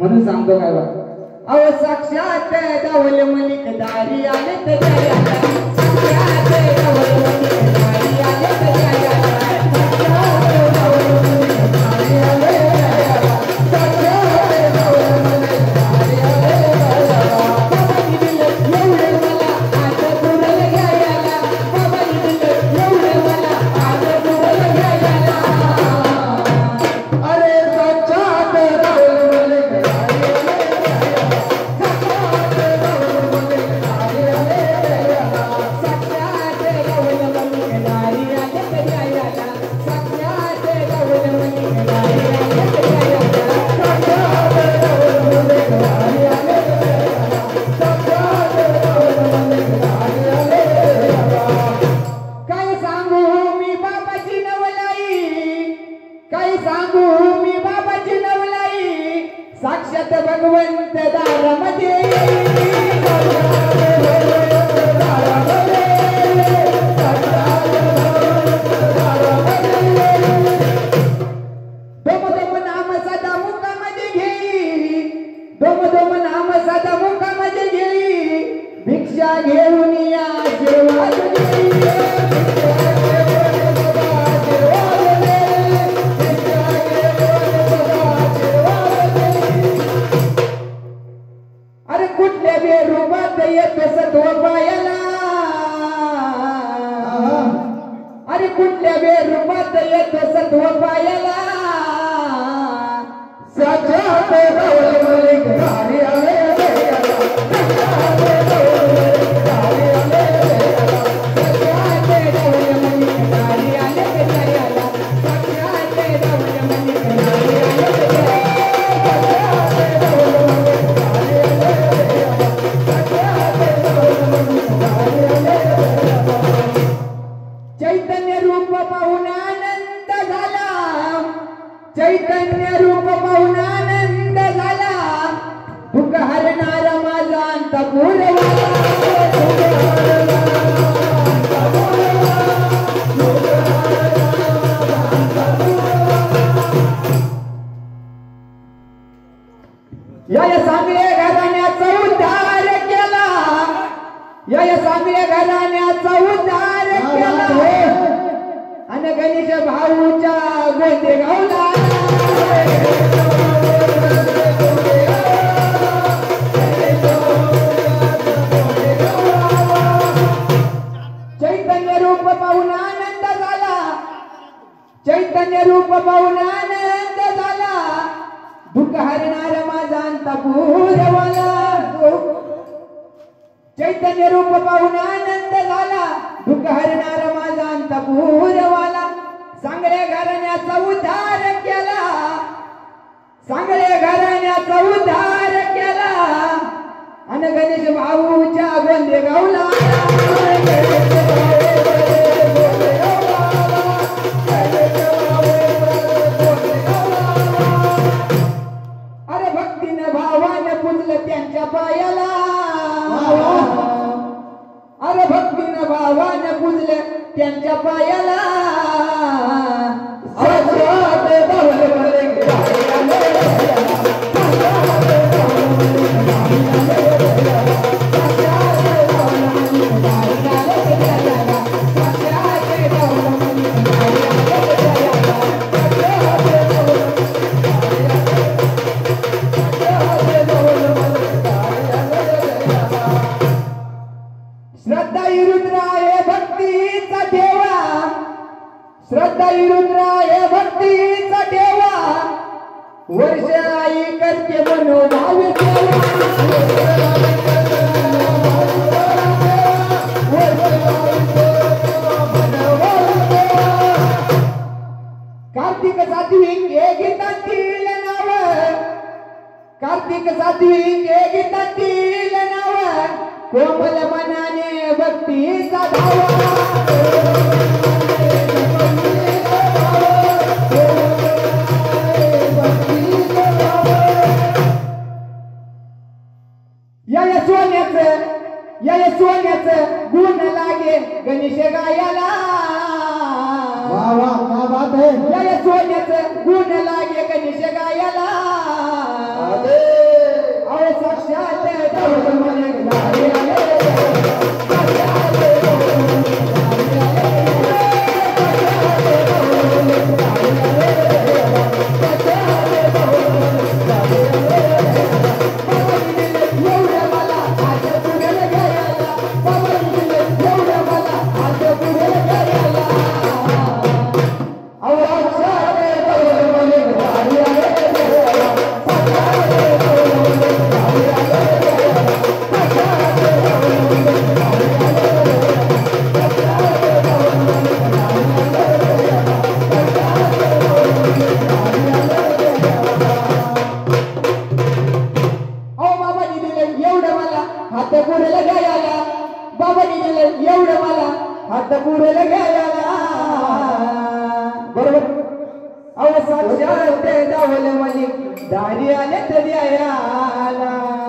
म्हणून सांगतो काय बा अहो साक्षात दावल मलिक दारी आले ते जयाला साक्षात दावल मलिक दारी आले ते जयाला साक्षात दावल मलिक दारी आले ते जयाला साक्षात दावल मलिक दारी आले ते जयाला बाबाजी दिले एवढे मला आज पुरल घ्यायला बाबाजी दिले एवढे मला आज पुरल घ्यायला अरे साक्षात दावल मलिक दारी साक्षात भगवंत दारामध्ये दोम नाम सदा मुखामध्ये घेई दोम नाम सदा मुखामध्ये घेई भिक्षा घेऊन या आशीर्वाद अरे कुठल्या बे रूपात येतो सत्व पायाला अरे कुठल्या बे रूपात येतो सत्व पायाला साक्षात दावल मलिक दारी आले ते जयाला साक्षात दावल मलिक दारी आले ते जयाला साक्षात दावल मलिक दारी आले ते जयाला साक्षात दावल मलिक दारी आले ते जयाला साक्षात दावल मलिक दारी आले ते जयाला साक्षात दावल मलिक दारी आले ते जयाला चैतन्य रूप पाहून आनंद झाला चैतन्य रूप पाहून आनंद झाला दुःख हरणारा माझा अंतपुरवाला या सांगळे घराण्याचा उद्धार केला या सांगळे घराण्याचा उद्धार केला आणि गणेश भाऊच्या गोंदे गावला चैतन्य रूप पाहून आनंद झाला चैतन्य रूप पाहून आनंद झाला दुःख हरणारा माझा अंतपुरवाला चैतन्य रूप पाहून आनंद झाला दुःख हरणारा माझा अंतपुरवाला सांगळे घराण्याचा उद्धार केला सांगळे घराण्याचा उद्धार केला आणि गणेश भाऊच्या गोंदे गावला अरे भक्तीनं भावानं पुजलं त्यांच्या पायाला अरे भक्तीनं भावानं पुजलं त्यांच्या पायाला साक्षात दावल मलिक दारी आले ते जयाला साक्षात दावल मलिक दारी आले ते जयाला साक्षात दावल मलिक दारी आले ते जयाला साक्षात दावल मलिक दारी आले ते जयाला साक्षात दावल मलिक दारी आले ते जयाला श्रद्धा रुद्राय भक्तीचा देवा श्रद्धा रुद्राय भक्तीचा देवा वर्ष आई करते मनोभाव कार्तिक सातवी हे गीतातील नाव कार्तिक सातवी हे गीतातील नाव कोमल मनाने भक्तीचा धावा या सोन्याचं गुण लागे गणेश गायाला वाह वाह क्या बात है या सोन्याचं गुण लागे गणेश गायाला साक्षात दावल मलिक दारी आले तरी आला